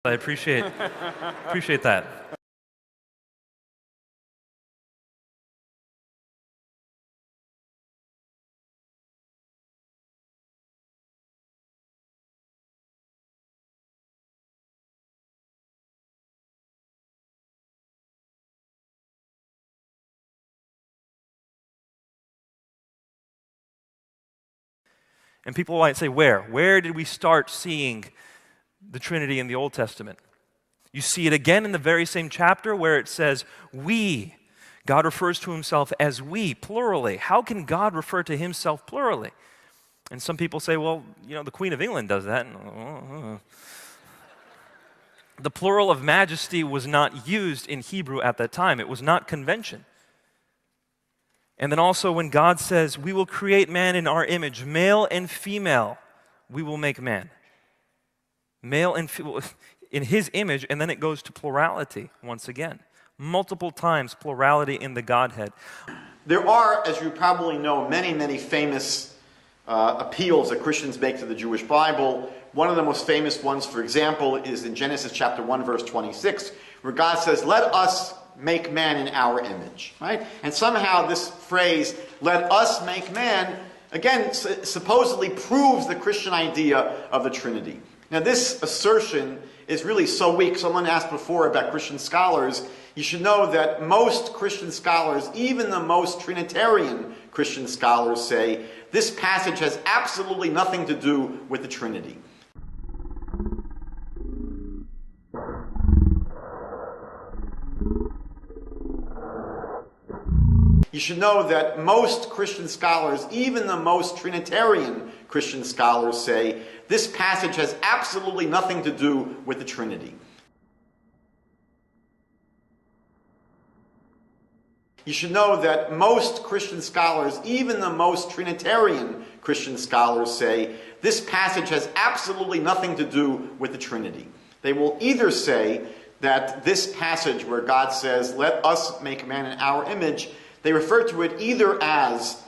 I appreciate that. And people might say, where? Where did we start seeing the Trinity in the Old Testament? You see it again in the very same chapter where it says, we. God refers to himself as we, plurally. How can God refer to himself plurally? And some people say, well, the Queen of England does that. The plural of majesty was not used in Hebrew at that time. It was not convention. And then also when God says, we will create man in our image, male and female, we will make man. Male and female, in his image, and then it goes to plurality once again. Multiple times plurality in the Godhead. There are, as you probably know, many, many famous appeals that Christians make to the Jewish Bible. One of the most famous ones, for example, is in Genesis chapter 1, verse 26, where God says, let us make man in our image, right? And somehow this phrase, let us make man, again, supposedly proves the Christian idea of the Trinity. Now this assertion is really so weak. Someone asked before about Christian scholars. You should know that most Christian scholars, even the most Trinitarian Christian scholars, say this passage has absolutely nothing to do with the Trinity. You should know that most Christian scholars, even the most Trinitarian Christian scholars, say this passage has absolutely nothing to do with the Trinity. You should know that most Christian scholars, even the most Trinitarian Christian scholars, say this passage has absolutely nothing to do with the Trinity. They will either say that this passage where God says, let us make man in our image, they refer to it either as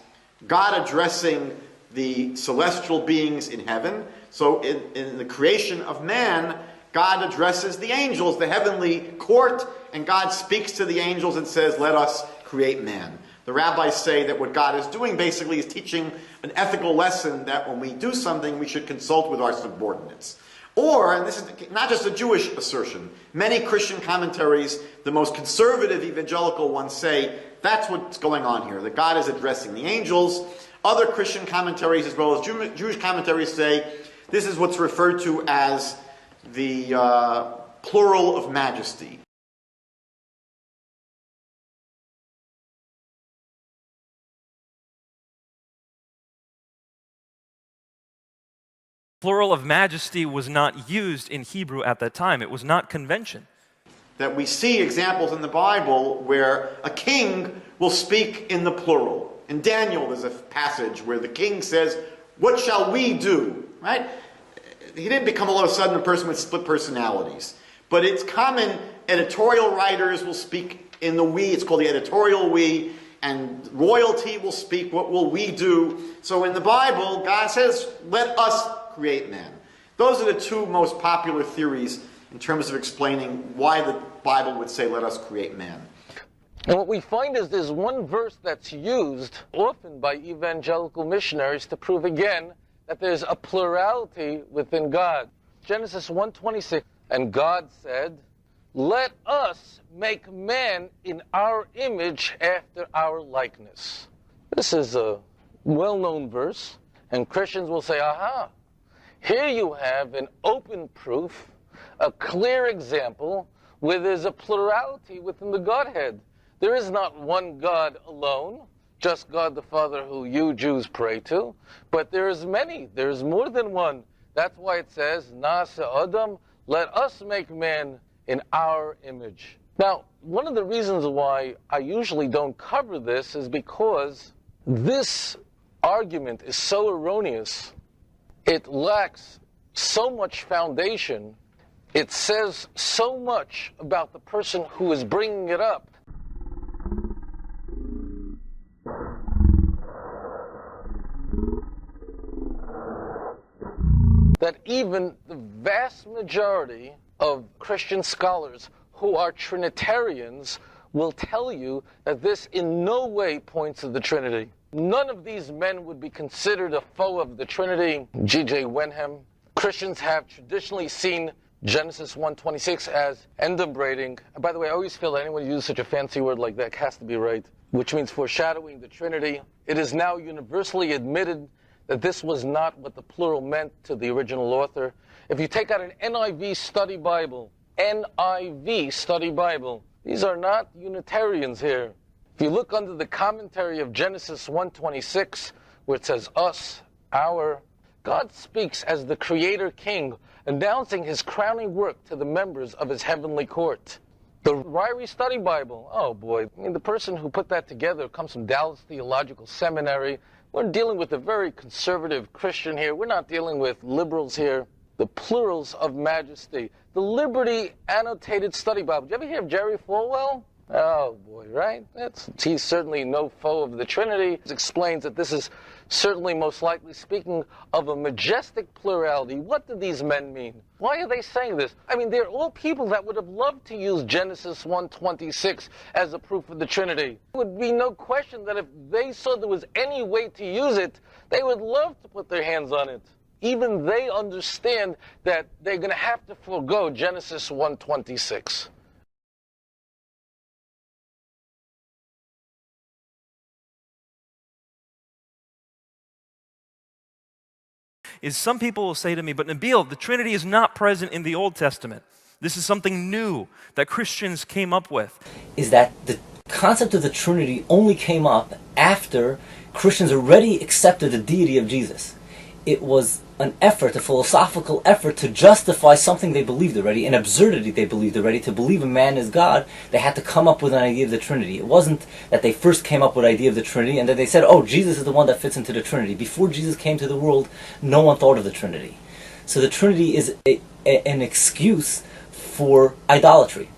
God addressing the celestial beings in heaven. So in the creation of man, God addresses the angels, the heavenly court, and God speaks to the angels and says, let us create man. The rabbis say that what God is doing basically is teaching an ethical lesson that when we do something, we should consult with our subordinates. Or, and this is not just a Jewish assertion, many Christian commentaries, the most conservative evangelical ones, say that's what's going on here, that God is addressing the angels. Other Christian commentaries, as well as Jewish commentaries, say this is what's referred to as the plural of majesty. Plural of majesty was not used in Hebrew at that time. It was not convention. That we see examples in the Bible where a king will speak in the plural. In Daniel, there's a passage where the king says, what shall we do? Right? He didn't become all of a sudden a person with split personalities. But it's common, editorial writers will speak in the we, it's called the editorial we, and royalty will speak, what will we do? So in the Bible, God says, let us create man. Those are the two most popular theories in terms of explaining why the Bible would say, let us create man. And what we find is there's one verse that's used often by evangelical missionaries to prove again that there's a plurality within God. Genesis 1:26, and God said, let us make man in our image after our likeness. This is a well-known verse, and Christians will say, aha, here you have an open proof, a clear example where there's a plurality within the Godhead. There is not one God alone, just God the Father who you Jews pray to, but there's many, there's more than one. That's why it says, Na'aseh Adam, let us make man in our image. Now, one of the reasons why I usually don't cover this is because this argument is so erroneous. It lacks so much foundation. It says so much about the person who is bringing it up. That even the vast majority of Christian scholars who are Trinitarians will tell you that this in no way points to the Trinity. None of these men would be considered a foe of the Trinity. G.J. Wenham. Christians have traditionally seen Genesis 1:26 as enumerating. And by the way, I always feel that anyone who uses such a fancy word like that has to be right, which means foreshadowing the Trinity. It is now universally admitted that this was not what the plural meant to the original author. If you take out an NIV study Bible, these are not Unitarians here. If you look under the commentary of Genesis 1:26, where it says us, our, God speaks as the Creator King, announcing his crowning work to the members of his heavenly court. The Ryrie Study Bible, oh boy, I mean, the person who put that together comes from Dallas Theological Seminary. We're dealing with a very conservative Christian here. We're not dealing with liberals here. The Plurals of Majesty. The Liberty Annotated Study Bible. Did you ever hear of Jerry Falwell? Oh boy, right? He's certainly no foe of the Trinity. It explains that this is certainly most likely speaking of a majestic plurality. What do these men mean? Why are they saying this? I mean, they're all people that would have loved to use Genesis 1:26 as a proof of the Trinity. There would be no question that if they saw there was any way to use it, they would love to put their hands on it. Even they understand that they're going to have to forego Genesis 1:26. Is some people will say to me, but Nabeel, the Trinity is not present in the Old Testament. This is something new that Christians came up with. Is that the concept of the Trinity only came up after Christians already accepted the deity of Jesus. It was an effort, a philosophical effort to justify something they believed already, an absurdity they believed already. To believe a man is God, they had to come up with an idea of the Trinity. It wasn't that they first came up with the idea of the Trinity and then they said, oh, Jesus is the one that fits into the Trinity. Before Jesus came to the world, no one thought of the Trinity. So the Trinity is an excuse for idolatry.